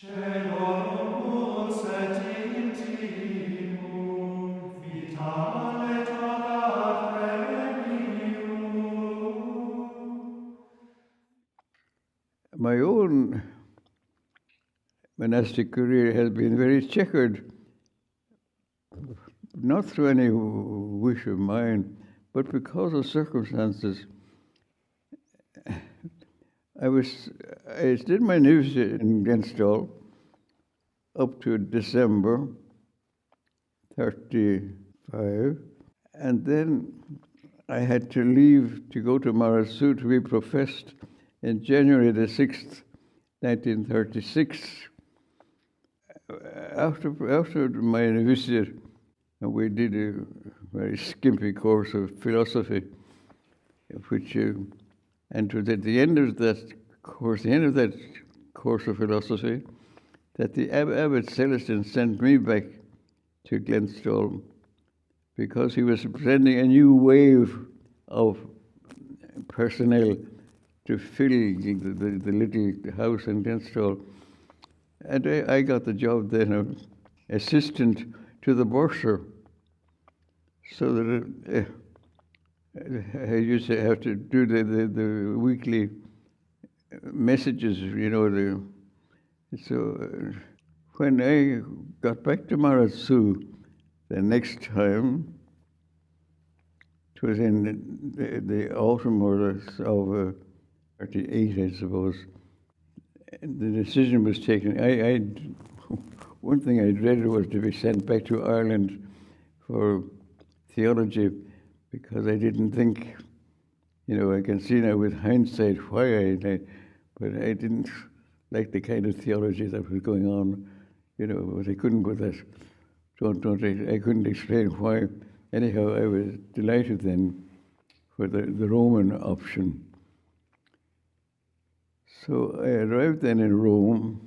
My own monastic career has been very checkered, not through any wish of mine, but because of circumstances. I did my news in Glenstall up to December 35, and then I had to leave to go to Marasu to be professed in January the 6th, 1936. After my novitiate, we did a very skimpy course of philosophy, which and it was at the end of that course of philosophy, that the Abbot Celestin sent me back to Glenstall because he was presenting a new wave of personnel to fill the little house in Glenstall. And I got the job then of assistant to the bursar, so that I used to have to do the weekly messages, so when I got back to Marasu the next time, it was in the autumn of 38, I suppose, the decision was taken. One thing I dreaded was to be sent back to Ireland for theology, because I didn't think, I can see now with hindsight why but I didn't like the kind of theology that was going on, but I couldn't put that. I couldn't explain why. Anyhow, I was delighted then for the Roman option. So I arrived then in Rome.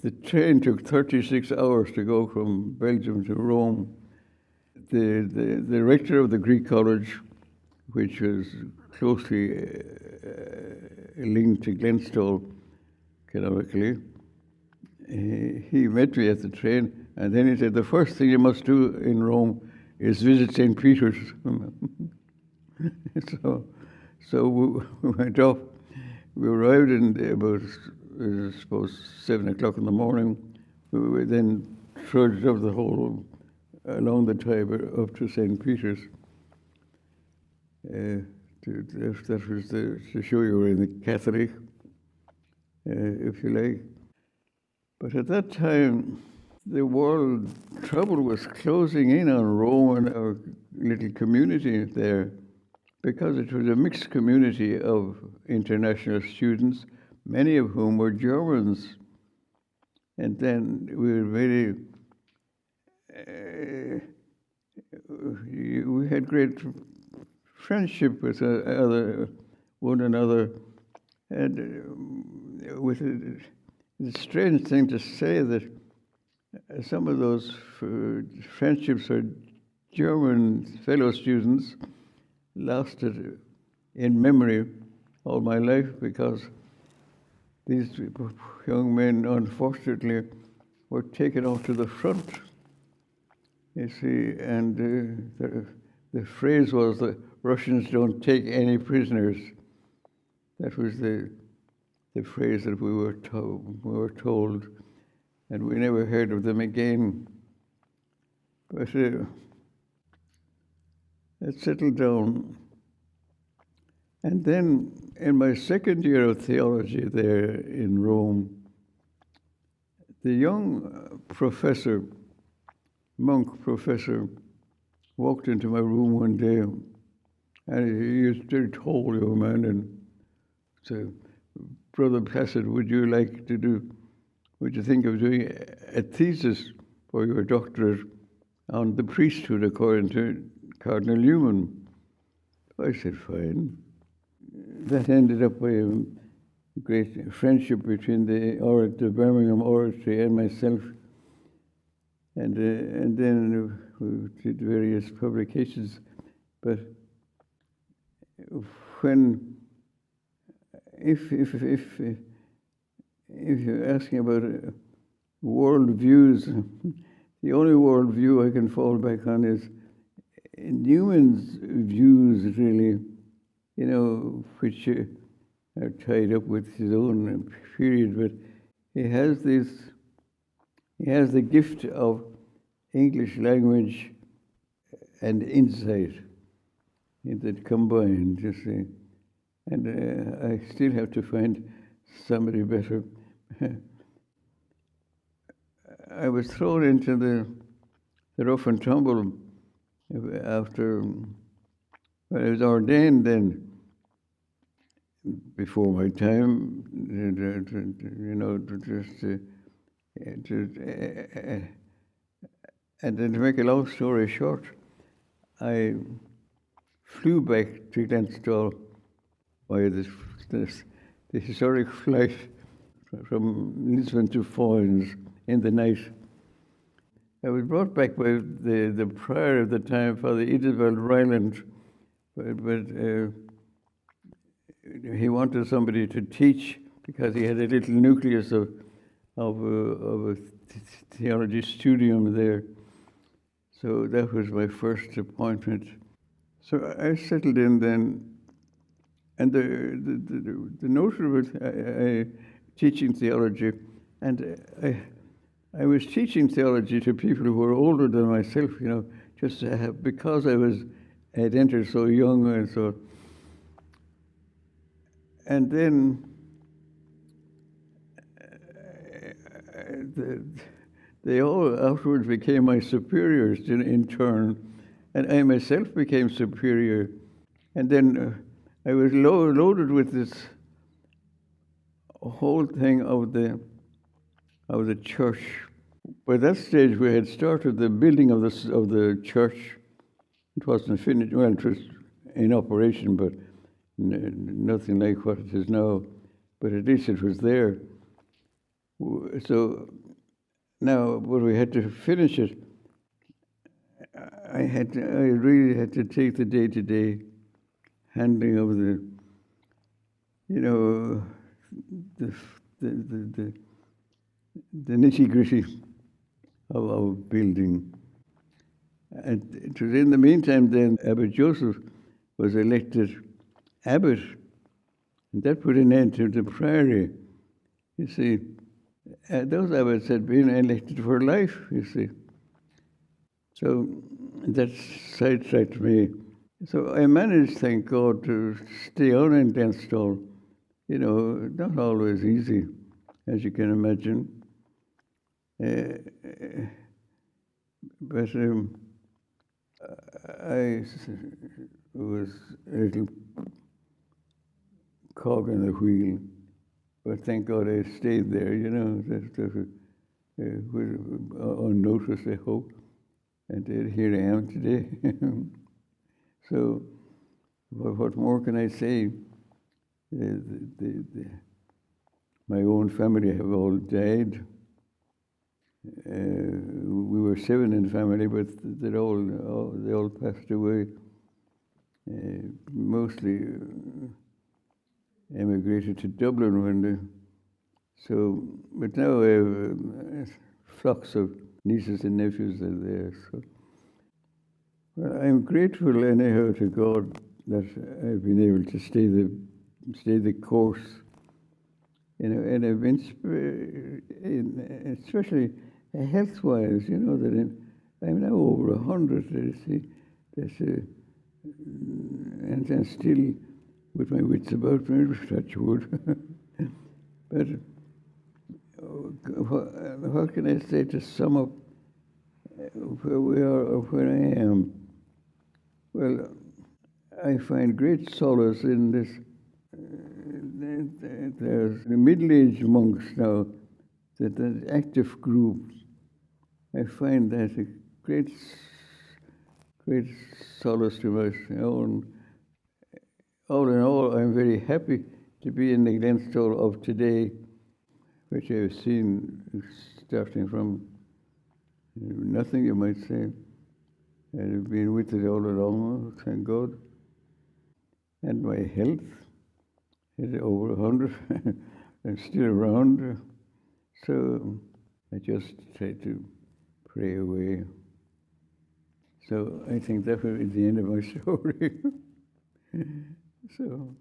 The train took 36 hours to go from Belgium to Rome. The rector of the Greek College, which was closely linked to Glenstall canonically, he met me at the train, and then he said, the first thing you must do in Rome is visit St. Peter's. So we went off. We arrived in about, I suppose, 7 o'clock in the morning. We then trudged up the whole, along the Tiber up to St. Peter's. That was to show you were in the Catholic, if you like. But at that time, the world trouble was closing in on Rome and our little community there, because it was a mixed community of international students, many of whom were Germans. And then we were we had great friendship with one another. And with it's a strange thing to say that some of those friendships with German fellow students lasted in memory all my life, because these young men, unfortunately, were taken off to the front, you see, and the phrase was that Russians don't take any prisoners. That was the phrase that we were told, and we never heard of them again. But it settled down. And then in my second year of theology there in Rome, the young monk professor, walked into my room one day, and he was a very tall young man, and said, Brother Placid, would you think of doing a thesis for your doctorate on the priesthood according to Cardinal Newman? I said, fine. That ended up by a great friendship between the Birmingham Oratory and myself. And then we did various publications. But if if you're asking about world views, the only world view I can fall back on is Newman's views, really, which are tied up with his own period, but he has this, he has the gift of English language and insight that combined, you see. And I still have to find somebody better. I was thrown into the rough and tumble after, well, I was ordained then, before my time, and then to make a long story short, I flew back to Glenstal by the historic flight from Lisbon to Foynes in the night. I was brought back by the prior of the time, Father Idabel Ryland, but he wanted somebody to teach because he had a little nucleus of a theology studium there. So that was my first appointment. So I settled in then, and the notion of teaching theology, and I was teaching theology to people who were older than myself, just because I'd entered so young and so. And then they all afterwards became my superiors in turn, and I myself became superior. And then I was loaded with this whole thing of the church. By that stage, we had started the building of the church. It wasn't finished. Well, it was in operation, but nothing like what it is now. But at least it was there. So now, when we had to finish it, I really had to take the day-to-day handling of the nitty-gritty of building. And it was in the meantime then Abbot Joseph was elected abbot, and that put an end to the priory. You see, those abbots had been elected for life, you see. So that sidetracked me. So I managed, thank God, to stay on in Glenstal. Not always easy, as you can imagine. But I was a little cog in the wheel. But thank God I stayed there, unnoticed, I hope. And here I am today. So, what more can I say? My own family have all died. We were 7 in the family, but they all passed away. Mostly emigrated to Dublin but now I have flocks of nieces and nephews are there. So, well, I'm grateful anyhow to God that I've been able to stay the course. And I've been, especially health-wise, that I'm now over 100. And I'm still with my wits about me, touch wood. But what can I say to sum up where we are or where I am? Well, I find great solace in this. There's the middle-aged monks now, that active group. I find that a great solace to my own. All in all, I'm very happy to be in the Glenstal of today, which I've seen starting from nothing, you might say. And I've been with it all along, thank God. And my health is over 100. I'm still around, so I just try to pray away. So I think that will be the end of my story. So.